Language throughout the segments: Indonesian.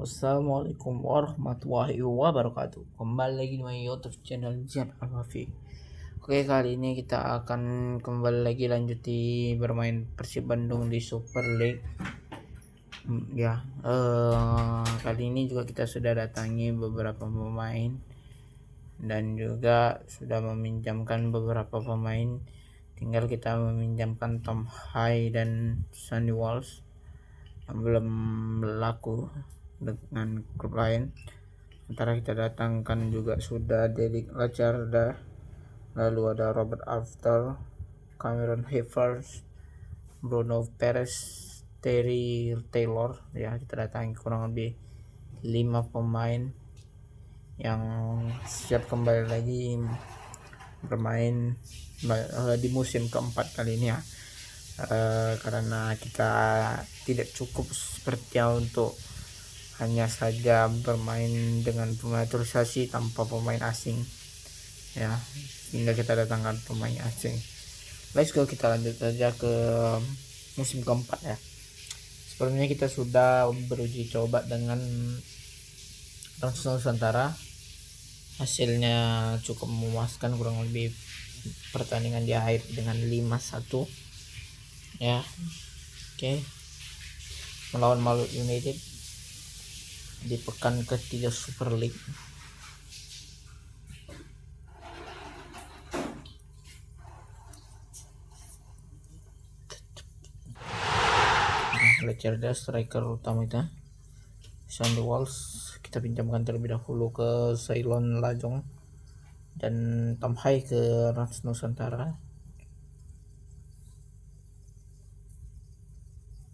Assalamualaikum warahmatullahi wabarakatuh. Kembali lagi di my YouTube channel Zian Alwafi. Oke, kali ini kita akan kembali lagi lanjuti bermain Persib Bandung di Super League. Kali ini juga kita sudah datangi beberapa pemain dan juga sudah meminjamkan beberapa pemain. Tinggal kita meminjamkan Tom Hai dan Sandy Walsh yang belum laku dengan klub lain. Sementara kita datangkan juga sudah Derek Lacerda, lalu ada Robert After, Cameron Havers, Bruno Perez, Terry Taylor. Ya, kita datangi kurang lebih 5 pemain yang siap kembali lagi bermain di musim keempat kali ini ya. Karena kita tidak cukup sepertinya untuk hanya saja bermain dengan pemain naturalisasi tanpa pemain asing ya, hingga kita datangkan pemain asing. Let's go, kita lanjut saja ke musim keempat ya. Sebelumnya kita sudah beruji coba dengan Rans Nusantara, hasilnya cukup memuaskan, kurang lebih pertandingan di akhir dengan 5-1 ya. Oke, melawan Maluku United di pekan ketiga Super League. Lacerda striker utama kita, Sandy Walsh kita pinjamkan terlebih dahulu ke Ceylon Lajong, dan Tom Hai ke Rans Nusantara.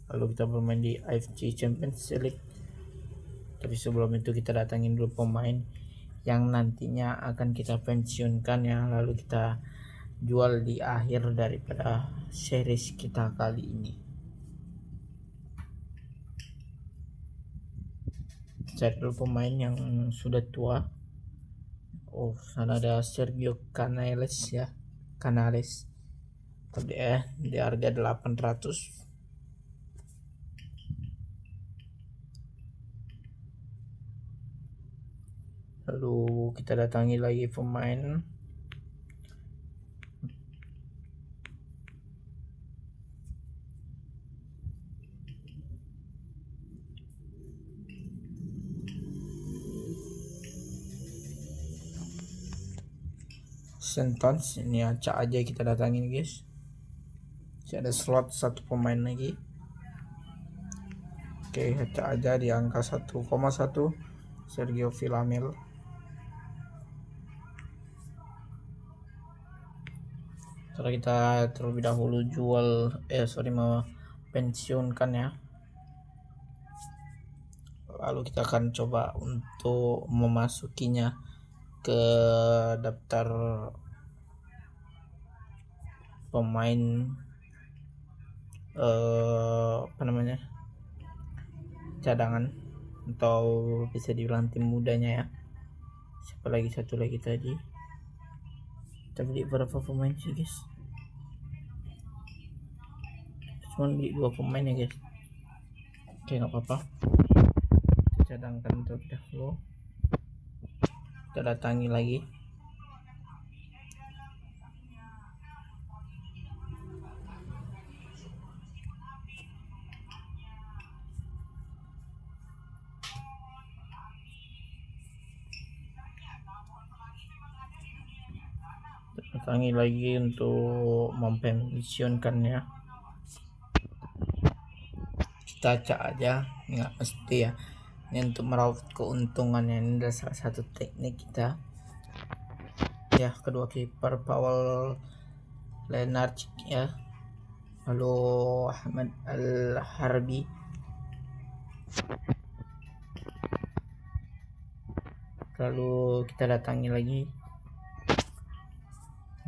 Lalu kita bermain di AFC Champions League. Tapi sebelum itu kita datangin dulu pemain yang nantinya akan kita pensiunkan ya, lalu kita jual di akhir daripada series kita kali ini. Cari dulu pemain yang sudah tua. Oh, sana ada Sergio Canales ya, Canales. Tapi di harga 800. Lalu kita datangi lagi pemain Sentons. Ini acak aja kita datangin guys. Masih ada slot satu pemain lagi. Oke, acak aja di angka 1,1 Sergio Villamil. Setelah kita terlebih dahulu mau pensiunkan ya. Lalu kita akan coba untuk memasukinya ke daftar pemain cadangan atau bisa dibilang tim mudanya ya. Siapa lagi, satu lagi tadi kita beli berapa pemain sih guys? Cuma beli 2 pemain ya guys. Oke, nggak apa-apa, kita cadangkan terlebih dahulu. Kita datangi lagi. Datangi lagi untuk mempensiunkannya. Kita acak aja, nggak mesti ya. Ini untuk meraup keuntungannya, ini adalah salah satu teknik kita ya. Kedua kiper Paul Lenarch ya, lalu Ahmad Al-Harbi, lalu kita datangi lagi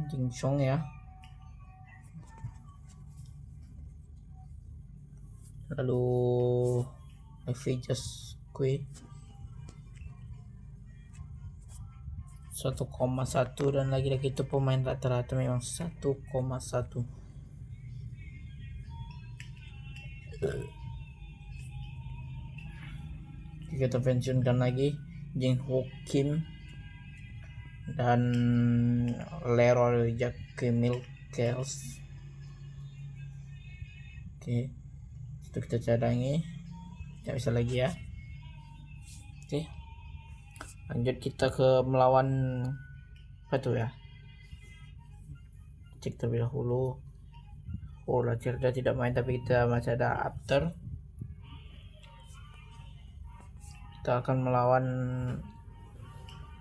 Jing Song ya, lalu Just Kue 1,1, dan lagi-lagi itu pemain rata-rata memang 1,1. kita pensiunkan lagi Jin Ho Kim dan Leroy Milkels. Oke, itu kita cadangi, tidak bisa lagi ya. Oke, lanjut kita ke melawan apa tuh ya, cek terlebih dahulu. Lacerda tidak main, tapi kita masih ada After. Kita akan melawan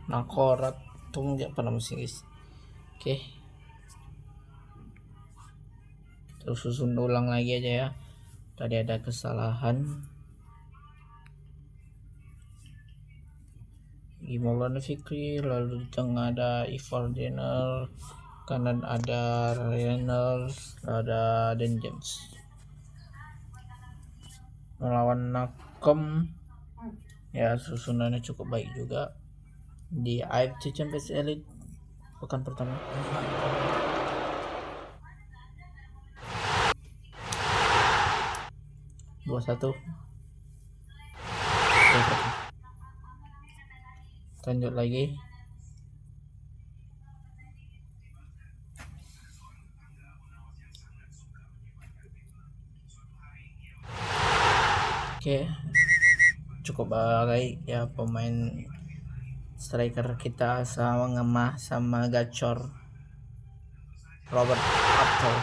Nakorat Tung ya, apa namanya guys. Oke, kita susun ulang lagi aja ya, tadi ada kesalahan. Gimolon Fikri, lalu di tengah ada Ivar Jenner, kanan ada Reynolds, ada Dan James. Melawan Nakom ya, susunannya cukup baik juga di AFC Champions Elite pekan pertama. Dua satu. Lanjut lagi. Oke, cukup baik ya pemain striker kita sama gacor Robert Apple.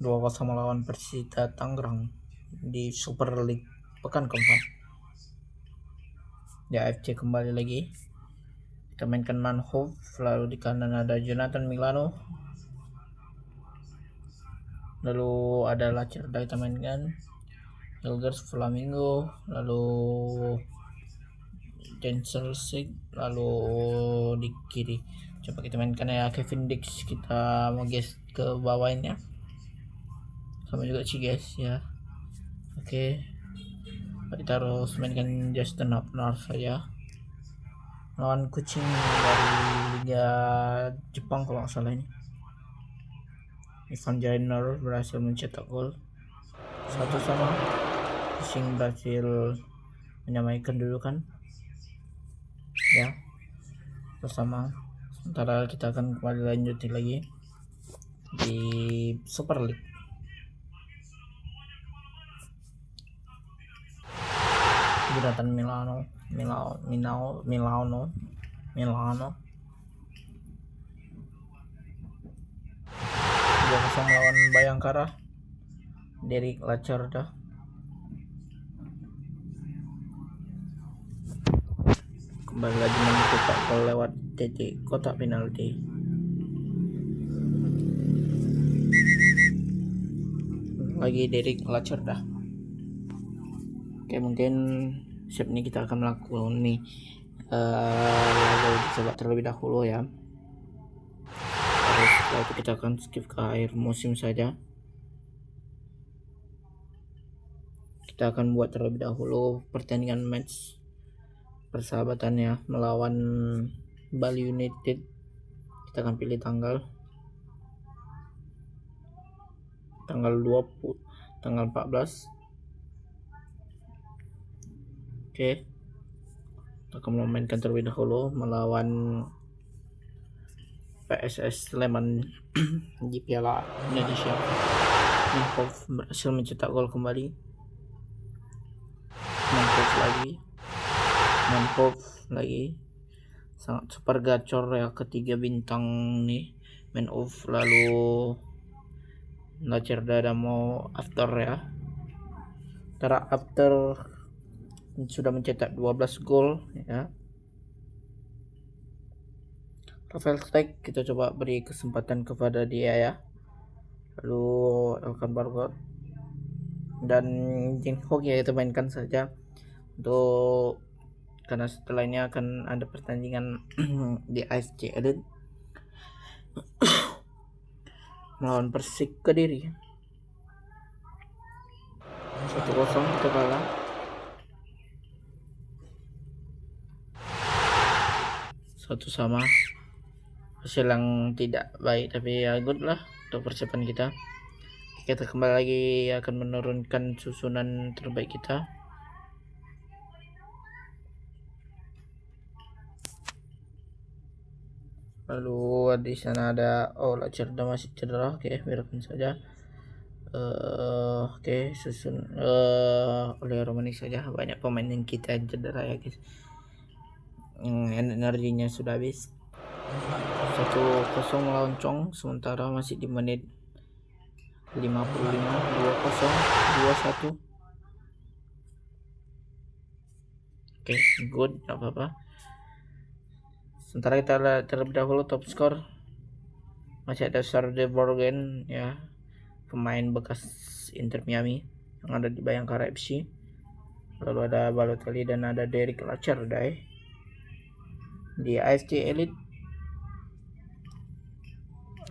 2-0 melawan Persita Tangerang di Super League pekan keempat. Di AFC kembali lagi, kita mainkan Manhoef, lalu di kanan ada Jonathan Milano, lalu ada Lacerda kita mainkan, Hilgers Flamingo, lalu Jenselsig, lalu di kiri coba kita mainkan ya Kevin Dix, kita mau guys ke bawahnya sama juga Ciges ya. Oke, kita harus mainkan Justin Hapner saja lawan Kucing dari Liga Jepang kalau nggak salah ini. Ivan Jainer berhasil mencetak gol 1-1. Kucing berhasil menyamai kedudukan ya bersama. Sementara kita akan kembali lanjutin lagi di Super League. Jonathan Milano 2-0 melawan Bayangkara, Derek Lacerda. Kembali lagi mencetak gol lewat titik kotak penalti. Lagi Derek Lacerda. Oke, mungkin step ini kita akan melakukan nih lagu coba terlebih dahulu ya. Terus setelah itu kita akan skip ke akhir musim saja. Kita akan buat terlebih dahulu pertandingan match persahabatannya melawan Bali United. Kita akan pilih tanggal 14. Oke, kita akan memainkan terlebih dahulu melawan PSS Sleman di Piala Indonesia. Manhoef berhasil mencetak gol kembali. Manhoef lagi sangat super gacor ya, ketiga bintang nih Manhoef, lalu Lacerda dan mau After ya. Tara After sudah mencetak 12 gol ya. Rafael Stek kita coba beri kesempatan kepada dia ya, lalu Elkan Bargot dan Jin Ho ya kita mainkan saja untuk karena setelahnya akan ada pertandingan di AFC Elite melawan Persik Kediri. 1-0 kita kalah. Satu sama, hasil yang tidak baik tapi ya good lah untuk persiapan kita. kita kembali lagi akan menurunkan susunan terbaik kita. Lalu di sana ada Lacerda masih cedera, oke, biarkan saja. Oke, susun oleh Romani saja. Banyak pemain yang kita cedera ya guys. Energinya sudah habis. 1-0 melawan Chong, sementara masih di menit 55. 2-0, 2-1. Oke, good, gak apa-apa. Sementara kita lihat terlebih dahulu top skor. Masih ada Sarde Borgen ya, pemain bekas Inter Miami yang ada di Bayangkara FC. Lalu ada Balotelli dan ada Derek Lacerda di AFC Elite.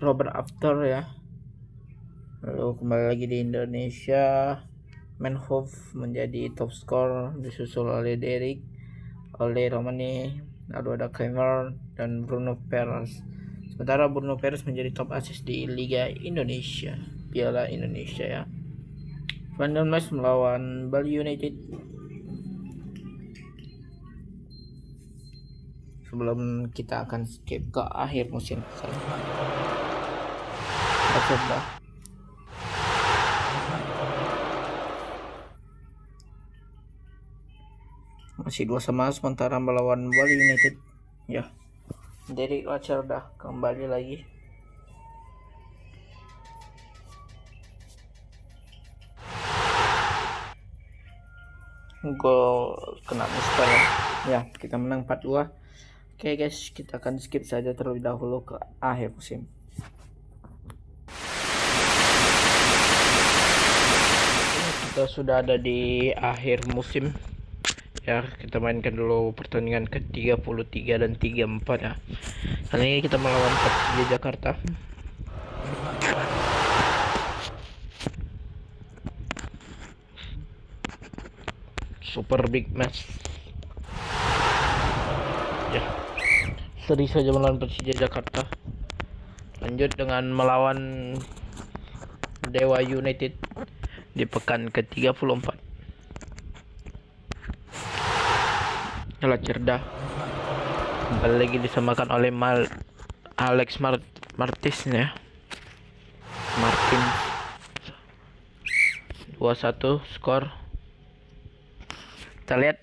Robert After ya. Lalu kembali lagi di Indonesia, Manhoof menjadi top skor, disusul oleh Derek, oleh Romani, lalu ada Cameron dan Bruno Perez. Sementara Bruno Perez menjadi top assist di Liga Indonesia, Piala Indonesia ya. Final match melawan Bali United. Sebelum kita akan skip ke akhir musim, kita coba. Masih 2-2 sementara melawan Bali United ya. Derek Lacerda kembali lagi. Gol kena mister ya. Kita menang 4-2. Oke guys, kita akan skip saja terlebih dahulu ke akhir musim. Kita sudah ada di akhir musim ya. Kita mainkan dulu pertandingan ke-33 dan 34 ya. Kali ini kita melawan Persija Jakarta. Super big match ya. Seri saja melawan Persija Jakarta. Lanjut dengan melawan Dewa United di pekan ke-34. Lacerda kembali lagi disamakan oleh Alex Martins ya. Martin 2-1 skor. Kita lihat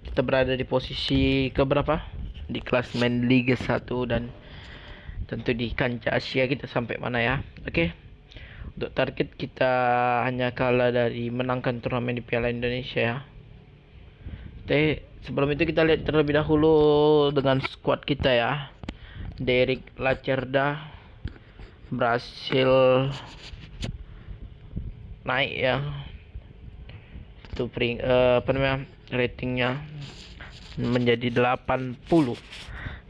kita berada di posisi keberapa di klasemen Liga 1 dan tentu di kancah Asia kita sampai mana ya. Oke. Untuk target kita hanya kalah dari menangkan turnamen di Piala Indonesia ya. Sebelum itu kita lihat terlebih dahulu dengan squad kita ya. Derek Lacerda berhasil naik ya. Itu ratingnya menjadi 80.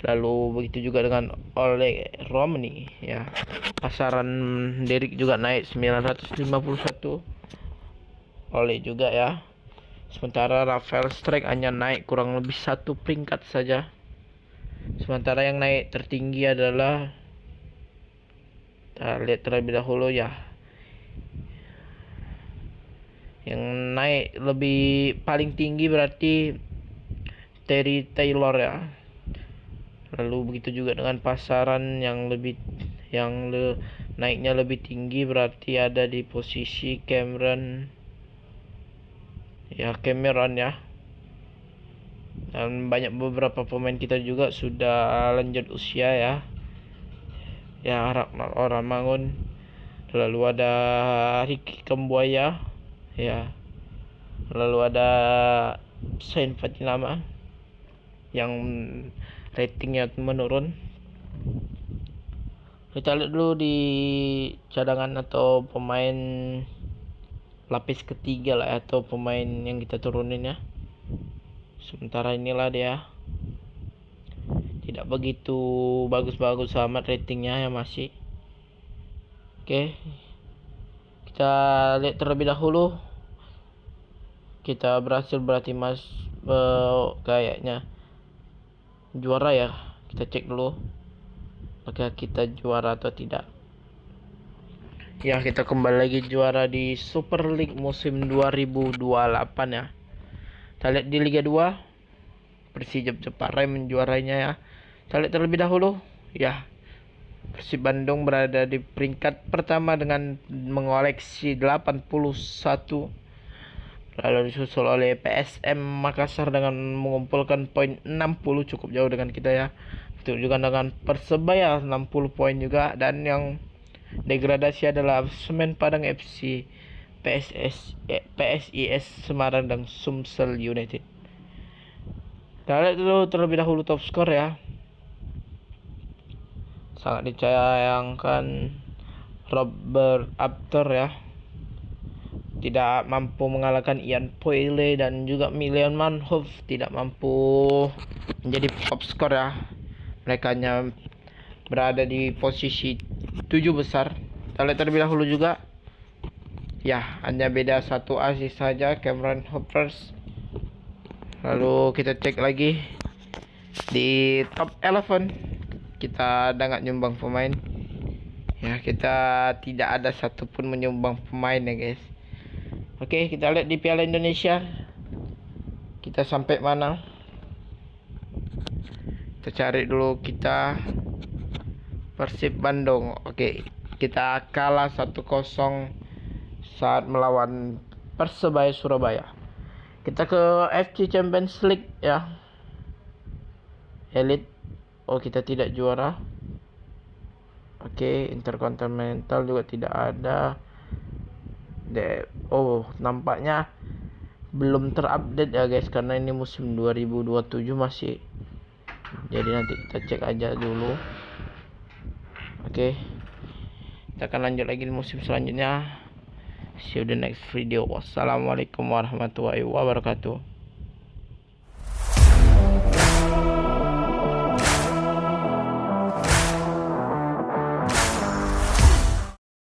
Lalu begitu juga dengan oleh Romney ya. Pasaran Derek juga naik 951. Oleh juga ya. Sementara Rafael Strike hanya naik kurang lebih 1 peringkat saja. Sementara yang naik tertinggi adalah, kita lihat terlebih dahulu ya. Yang naik lebih paling tinggi berarti Terry Taylor ya. Lalu begitu juga dengan pasaran yang naiknya lebih tinggi berarti ada di posisi Cameron ya. Dan banyak beberapa pemain kita juga sudah lanjut usia ya. Ya, Ragnar Oramangun. Lalu ada Ricky Kambuaya ya. Lalu ada Sain Fatinama yang ratingnya menurun. Kita lihat dulu di cadangan atau pemain lapis ketiga lah, atau pemain yang kita turunin ya. Sementara inilah dia, tidak begitu bagus-bagus amat ratingnya ya masih. Oke, kita lihat terlebih dahulu. Kita berhasil berarti kayaknya juara ya. Kita cek dulu apakah kita juara atau tidak. Ya, kita kembali lagi juara di Super League musim 2028 ya. Kita lihat di Liga 2, Persija Jepara menjuarainya ya. Kita lihat terlebih dahulu ya. Persib Bandung berada di peringkat pertama dengan mengoleksi 81, lalu disusul oleh PSM Makassar dengan mengumpulkan poin 60, cukup jauh dengan kita ya. Itu juga dengan Persebaya 60 poin juga, dan yang degradasi adalah Semen Padang FC, PSIS Semarang dan Sumsel United. Kita lihat dulu terlebih dahulu top skor ya. Sangat disayangkan Robert Apter ya, tidak mampu mengalahkan Ian Poile, dan juga Milian Manhoef tidak mampu menjadi top skor ya. Mereka hanya berada di posisi 7 besar. Kita lihat terlebih dahulu juga ya, hanya beda satu asis saja, Cameron Hoppers. Lalu kita cek lagi di top 11, kita ada nggak nyumbang pemain ya. Kita tidak ada satupun menyumbang pemain ya guys. Oke, kita lihat di Piala Indonesia kita sampai mana. Kita cari dulu, kita Persib Bandung. Oke, kita kalah 1-0 saat melawan Persebaya Surabaya. Kita ke FC Champions League ya, Elite. Oh, kita tidak juara. Oke, Intercontinental juga tidak ada. Oh, nampaknya belum terupdate ya guys, karena ini musim 2027 masih. Jadi nanti kita cek aja dulu. Oke, kita akan lanjut lagi di musim selanjutnya. See you the next video. Wassalamualaikum warahmatullahi wabarakatuh.